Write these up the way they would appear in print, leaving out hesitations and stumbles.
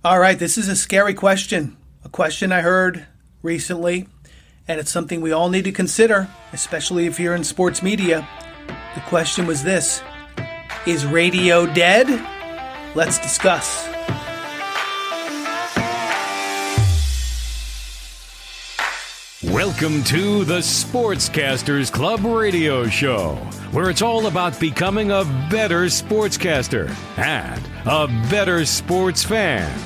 All right, this is a scary question. A question I heard recently, and it's something we all need to consider, especially if you're in sports media. The question was this: is radio dead? Let's discuss. Welcome to the Sportscasters Club radio show, where it's all about becoming a better sportscaster and a better sports fan.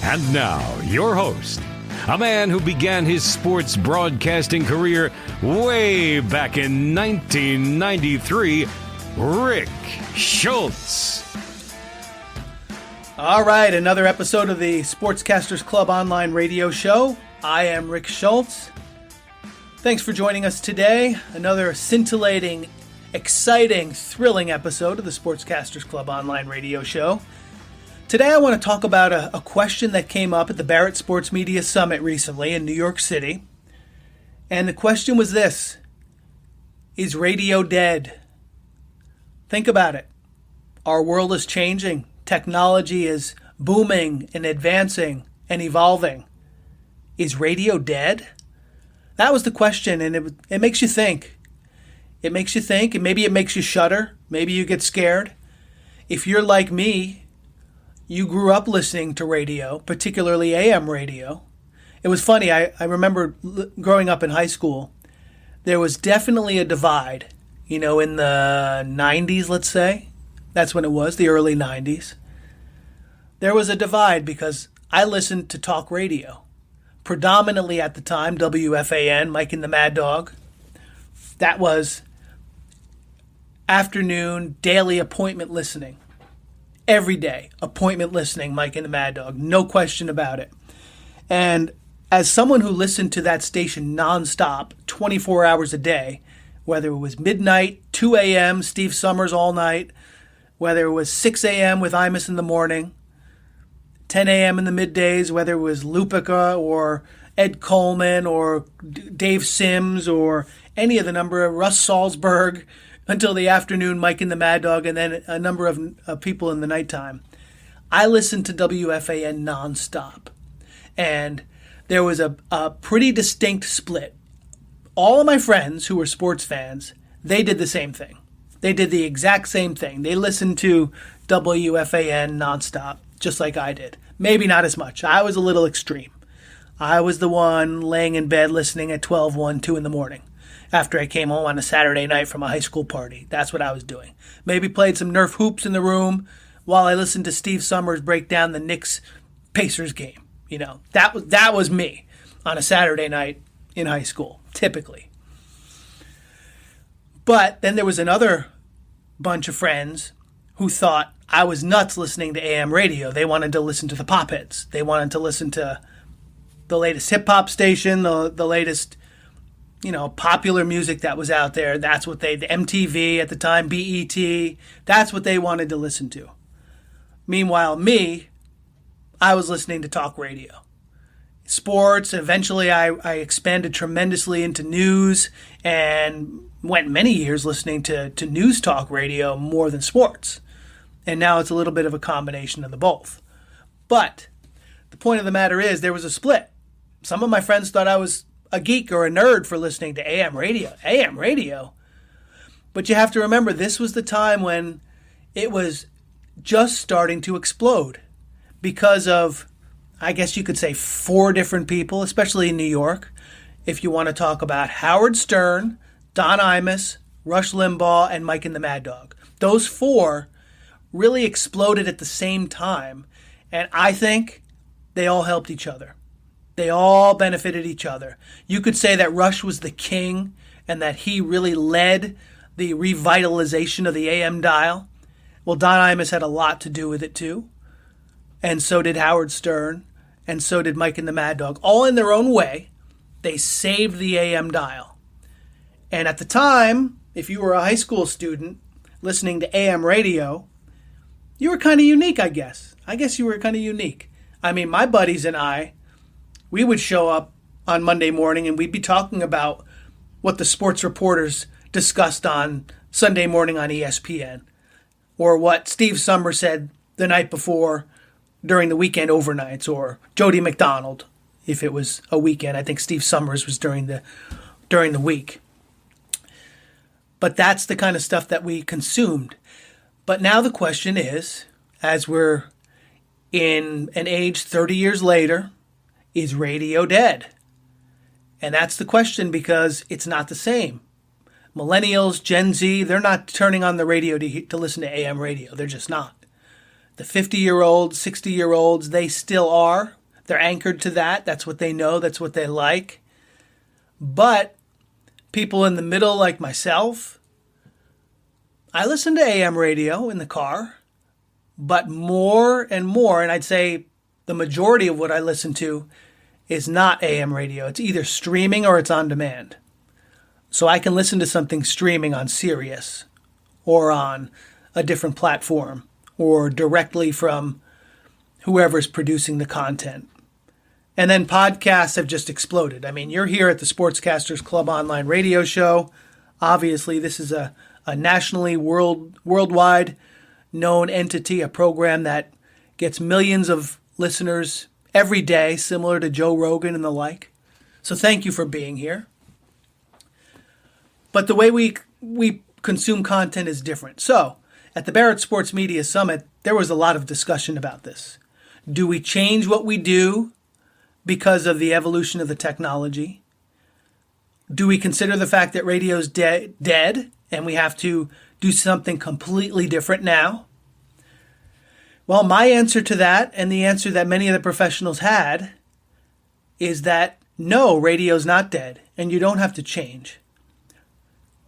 And now, your host, a man who began his sports broadcasting career way back in 1993, Rick Schultz. All right, another episode of the Sportscasters Club online radio show. I am Rick Schultz. Thanks for joining us today. Another scintillating, exciting, thrilling episode of the Sportscasters Club online radio show. Today I want to talk about a question that came up at the Barrett Sports Media Summit recently in New York City. And the question was this: is radio dead? Think about it. Our world is changing. Technology is booming and advancing and evolving. Is radio dead? That was the question, and it makes you think. It makes you think, and maybe it makes you shudder. Maybe you get scared. If you're like me, you grew up listening to radio, particularly AM radio. It was funny. I remember growing up in high school, there was definitely a divide, in the 90s, let's say. That's when it was, the early 90s. There was a divide because I listened to talk radio. Predominantly at the time, WFAN, Mike and the Mad Dog. That was afternoon, daily appointment listening. Every day, appointment listening, Mike and the Mad Dog. No question about it. And as someone who listened to that station nonstop, 24 hours a day, whether it was midnight, 2 a.m., Steve Summers all night, whether it was 6 a.m. with Imus in the morning, 10 a.m. in the middays, whether it was Lupica or Ed Coleman or Dave Sims or any of the number of Russ Salzberg until the afternoon, Mike and the Mad Dog, and then a number of people in the nighttime. I listened to WFAN nonstop. And there was a pretty distinct split. All of my friends who were sports fans, they did the same thing. They did the exact same thing. They listened to WFAN nonstop, just like I did. Maybe not as much. I was a little extreme. I was the one laying in bed listening at 12, 1, 2 in the morning after I came home on a Saturday night from a high school party. That's what I was doing. Maybe played some Nerf hoops in the room while I listened to Steve Summers break down the Knicks-Pacers game. That was me on a Saturday night in high school, typically. But then there was another bunch of friends who thought I was nuts listening to AM radio. They wanted to listen to the pop hits. They wanted to listen to the latest hip-hop station, the latest, popular music that was out there. That's what the MTV at the time, BET, that's what they wanted to listen to. Meanwhile, me, I was listening to talk radio. Sports, eventually I expanded tremendously into news and went many years listening to news talk radio more than sports. And now it's a little bit of a combination of the both. But the point of the matter is there was a split. Some of my friends thought I was a geek or a nerd for listening to AM radio. AM radio? But you have to remember, this was the time when it was just starting to explode because of, I guess you could say, 4 different people, especially in New York. If you want to talk about Howard Stern, Don Imus, Rush Limbaugh, and Mike and the Mad Dog. Those 4 really exploded at the same time, and I think they all helped each other. They all benefited each other. You could say that Rush was the king and that he really led the revitalization of the AM dial. Well, Don Imus had a lot to do with it too, and so did Howard Stern, and so did Mike and the Mad Dog. All in their own way, they saved the AM dial. And at the time, if you were a high school student listening to AM radio, you were kind of unique, I guess. I guess you were kind of unique. I mean, my buddies and I, we would show up on Monday morning and we'd be talking about what the sports reporters discussed on Sunday morning on ESPN, or what Steve Summers said the night before during the weekend overnights, or Jody McDonald if it was a weekend. I think Steve Summers was during the week. But that's the kind of stuff that we consumed. But now the question is, as we're in an age 30 years later, is radio dead? And that's the question, because it's not the same. Millennials, Gen Z, they're not turning on the radio to listen to AM radio. They're just not. The 50-year-olds, 60-year-olds, they still are. They're anchored to that. That's what they know. That's what they like. But people in the middle like myself, I listen to AM radio in the car, but more and more, and I'd say the majority of what I listen to is not AM radio. It's either streaming or it's on demand. So I can listen to something streaming on Sirius or on a different platform or directly from whoever's producing the content. And then podcasts have just exploded. I mean, you're here at the Sportscasters Club online radio show. Obviously, this is a nationally, worldwide known entity, a program that gets millions of listeners every day, similar to Joe Rogan and the like. So thank you for being here. But the way we consume content is different. So at the Barrett Sports Media Summit, there was a lot of discussion about this. Do we change what we do because of the evolution of the technology? Do we consider the fact that radio's dead and we have to do something completely different now? Well, my answer to that, and the answer that many of the professionals had, is that no, radio's not dead, and you don't have to change.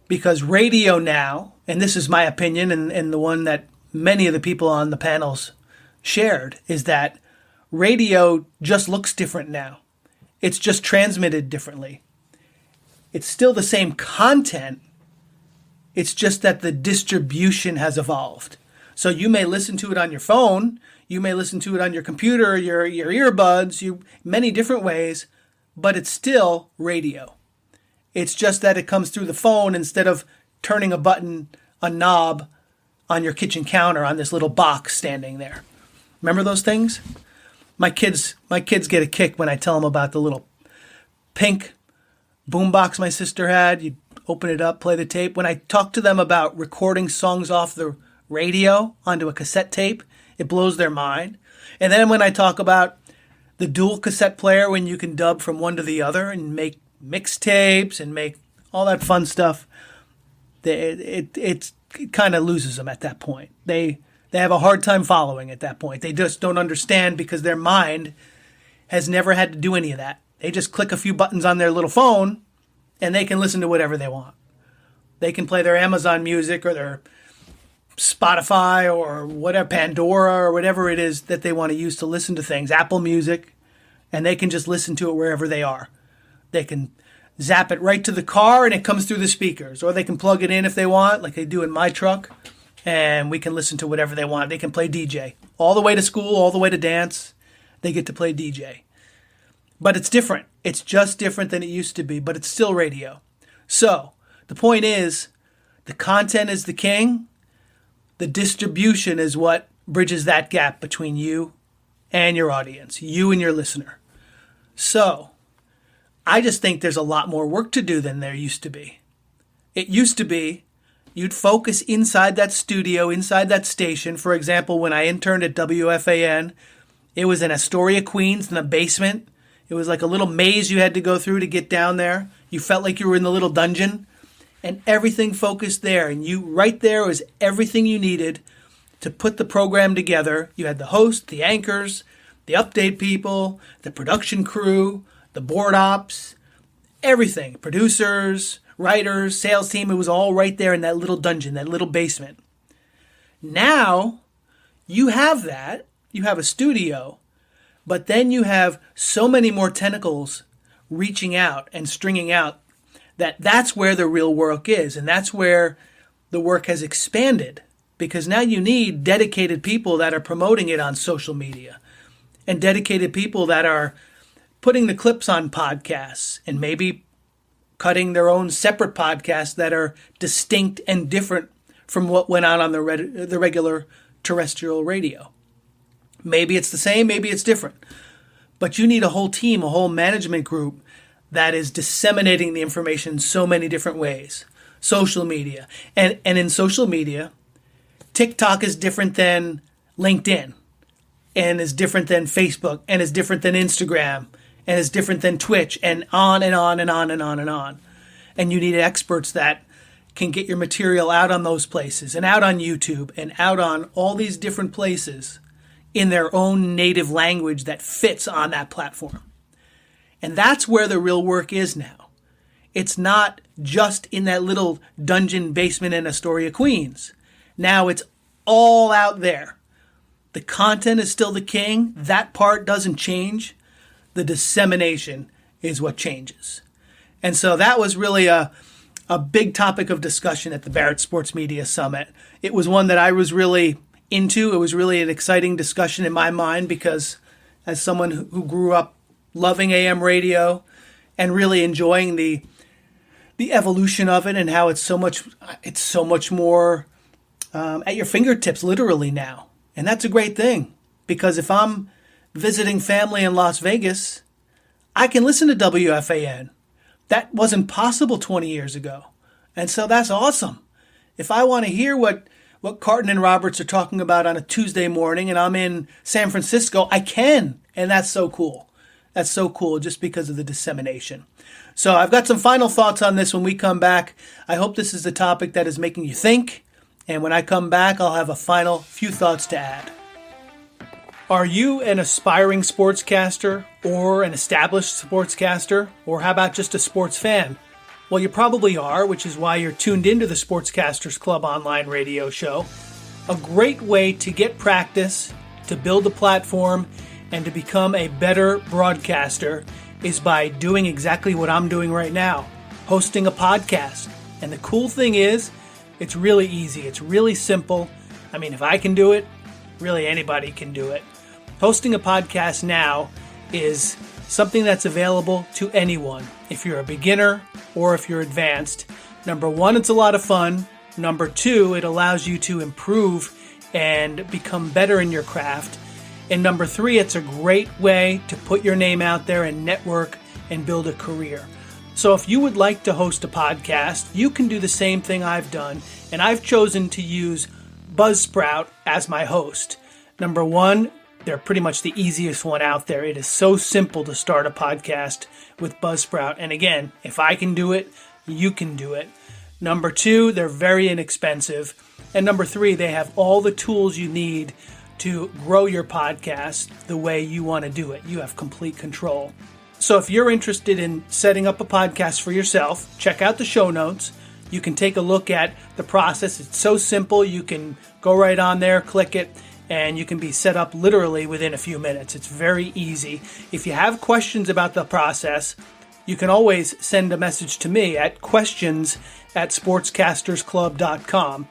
Because radio now, and this is my opinion and the one that many of the people on the panels shared, is that radio just looks different now. It's just transmitted differently. It's still the same content. It's just that the distribution has evolved. So you may listen to it on your phone, you may listen to it on your computer, your earbuds, many different ways, but it's still radio. It's just that it comes through the phone instead of turning a knob on your kitchen counter on this little box standing there. Remember those things? My kids get a kick when I tell them about the little pink boombox my sister had. You'd open it up, play the tape. When I talk to them about recording songs off the radio onto a cassette tape, it blows their mind. And then when I talk about the dual cassette player, when you can dub from one to the other and make mixtapes and make all that fun stuff, it kind of loses them at that point. They have a hard time following at that point. They just don't understand because their mind has never had to do any of that. They just click a few buttons on their little phone and they can listen to whatever they want. They can play their Amazon Music or their Spotify or whatever, Pandora or whatever it is that they want to use to listen to things, Apple Music, and they can just listen to it wherever they are. They can zap it right to the car and it comes through the speakers, or they can plug it in if they want, like they do in my truck, and we can listen to whatever they want. They can play DJ. All the way to school, all the way to dance, they get to play DJ. But it's different. It's just different than it used to be, but it's still radio. So the point is, the content is the king. The distribution is what bridges that gap between you and your audience, you and your listener. So I just think there's a lot more work to do than there used to be. It used to be you'd focus inside that studio, inside that station. For example, when I interned at WFAN, it was in Astoria, Queens, in the basement. It was like a little maze you had to go through to get down there. You felt like you were in the little dungeon, and everything focused there. And you, right there was everything you needed to put the program together. You had the host, the anchors, the update people, the production crew, the board ops, everything, producers, writers, sales team. It was all right there in that little dungeon, that little basement. Now you have that. You have a studio, but then you have so many more tentacles reaching out and stringing out that's where the real work is. And that's where the work has expanded, because now you need dedicated people that are promoting it on social media and dedicated people that are putting the clips on podcasts and maybe cutting their own separate podcasts that are distinct and different from what went on the regular terrestrial radio. Maybe it's the same, maybe it's different. But you need a whole team, a whole management group that is disseminating the information so many different ways. Social media. And in social media, TikTok is different than LinkedIn, and is different than Facebook, and is different than Instagram, and is different than Twitch, and on and on and on and on and on. And you need experts that can get your material out on those places, and out on YouTube, and out on all these different places in their own native language that fits on that platform. And that's where the real work is now. It's not just in that little dungeon basement in Astoria, Queens. Now it's all out there. The content is still the king. That part doesn't change. The dissemination is what changes. And so that was really a big topic of discussion at the Barrett Sports Media Summit. It was one that I was really into. It was really an exciting discussion in my mind because as someone who grew up loving AM radio and really enjoying the evolution of it and how it's so much more at your fingertips literally now. And that's a great thing because if I'm visiting family in Las Vegas, I can listen to WFAN. That wasn't possible 20 years ago. And so that's awesome. If I want to hear what Carton and Roberts are talking about on a Tuesday morning and I'm in San Francisco, I can. And that's so cool. That's so cool just because of the dissemination. So I've got some final thoughts on this when we come back. I hope this is a topic that is making you think. And when I come back, I'll have a final few thoughts to add. Are you an aspiring sportscaster or an established sportscaster? Or how about just a sports fan? Well, you probably are, which is why you're tuned into the Sportscasters Club online radio show. A great way to get practice, to build a platform, and to become a better broadcaster is by doing exactly what I'm doing right now, hosting a podcast. And the cool thing is, it's really easy. It's really simple. I mean, if I can do it, really anybody can do it. Hosting a podcast now is something that's available to anyone. If you're a beginner or if you're advanced, number one, it's a lot of fun. Number two, it allows you to improve and become better in your craft. And number three, it's a great way to put your name out there and network and build a career. So if you would like to host a podcast, you can do the same thing I've done. And I've chosen to use Buzzsprout as my host. Number one, they're pretty much the easiest one out there. It is so simple to start a podcast with Buzzsprout. And again, if I can do it, you can do it. Number two, they're very inexpensive. And number three, they have all the tools you need to grow your podcast the way you want to do it. You have complete control. So if you're interested in setting up a podcast for yourself, check out the show notes. You can take a look at the process. It's so simple. You can go right on there, click it, and you can be set up literally within a few minutes. It's very easy. If you have questions about the process, you can always send a message to me at questions@sportscastersclub.com.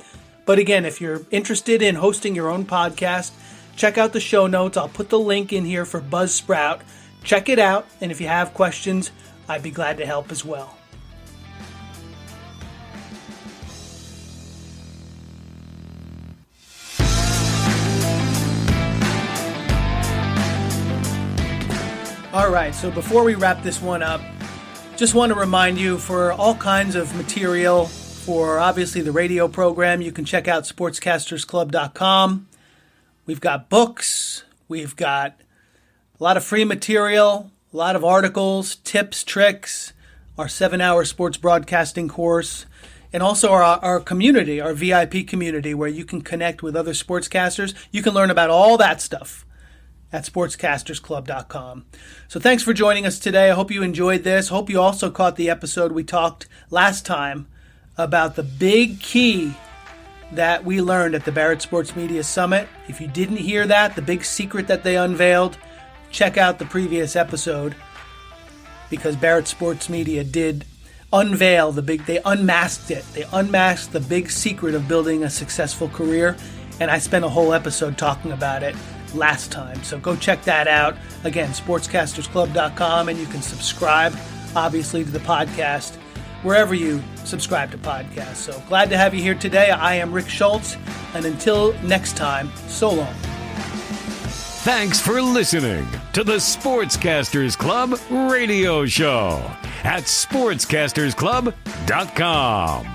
But again, if you're interested in hosting your own podcast, check out the show notes. I'll put the link in here for Buzzsprout. Check it out, and if you have questions, I'd be glad to help as well. All right, so before we wrap this one up, just want to remind you for all kinds of material for obviously the radio program, you can check out sportscastersclub.com. We've got books, we've got a lot of free material, a lot of articles, tips, tricks, our 7-hour sports broadcasting course, and also our community, our VIP community, where you can connect with other sportscasters. You can learn about all that stuff at sportscastersclub.com. So thanks for joining us today. I hope you enjoyed this. Hope you also caught the episode we talked last time about the big key that we learned at the Barrett Sports Media Summit. If you didn't hear that, the big secret that they unveiled, check out the previous episode because Barrett Sports Media did unveil they unmasked it. They unmasked the big secret of building a successful career, and I spent a whole episode talking about it last time. So go check that out. Again, sportscastersclub.com, and you can subscribe, obviously, to the podcast wherever you subscribe to podcasts. So glad to have you here today. I am Rick Schultz, and until next time, so long. Thanks for listening to the Sportscasters Club radio show at sportscastersclub.com.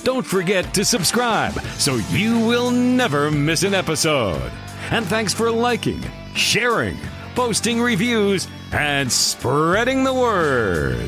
Don't forget to subscribe so you will never miss an episode. And thanks for liking, sharing, posting reviews, and spreading the word.